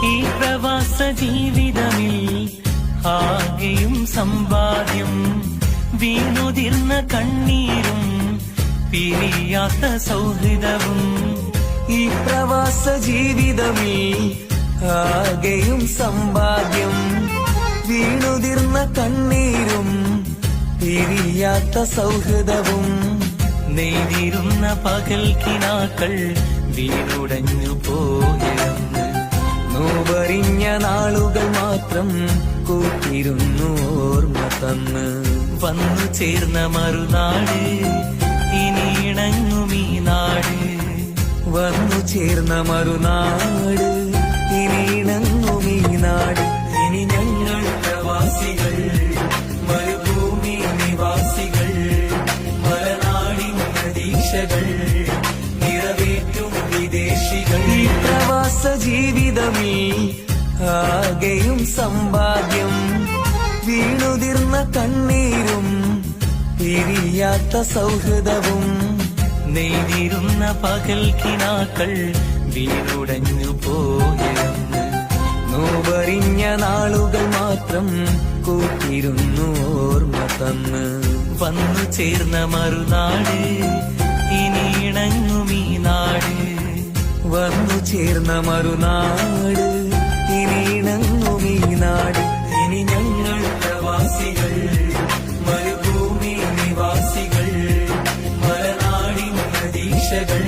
ഈ പ്രവാസ ജീവിതമിൽ ആകെയും സമ്പാദ്യം, വീണുതിർന്ന കണ്ണീരും പിരിയാത്ത സൗഹൃദവും. ഈ പ്രവാസ ജീവിതമിൽ ആകെയും സമ്പാദ്യം, വീണുതിർന്ന കണ്ണീരും പിരിയാത്ത സൗഹൃദവും. നെയ്തിരുന്ന പകൽ കിനാക്കൾ വീടുടഞ്ഞു പോയെന്ന്, നോവറിഞ്ഞ നാളുകൾ മാത്രം കൂട്ടിരുന്നു ഓർമ്മ തന്ന്. വന്നു ചേർന്ന മറുനാട് ഇനി ഇണങ്ങും ഈ നാട്, വന്നു ചേർന്ന മറുനാട് ഇനി ഇണങ്ങും ഈ നാട്. ഇനി ഞങ്ങൾ പ്രവാസികൾ, മരുഭൂമി നിവാസികൾ, മലനാടിൻ പ്രതീക്ഷകൾ നിറവേറ്റും വിദേശികൾ. ഈ പ്രവാസ ജീവിതമിൽ ആകെയും സമ്പാദ്യം, വീണുതിർന്ന കണ്ണീരും പിരിയാത്ത സൗഹൃദവും. നെയ്തിരുന്ന പകൽ കിനാക്കൾ വീടുടഞ്ഞു പോയെന്ന്, നോവറിഞ്ഞ നാളുകൾ മാത്രം കൂട്ടിരുന്നു ഓർമ്മ തന്ന്. വന്നു ചേർന്ന മറുനാട് ഇനി ഇണങ്ങും ഈ നാട്, വന്നു ചേർന്ന മറുനാട് ഇനി ഇണങ്ങും ഈ നാട്. ഇനി ഞങ്ങൾ പ്രവാസികൾ, മരുഭൂമി നിവാസികൾ, മലനാടിൻ പ്രതീക്ഷകൾ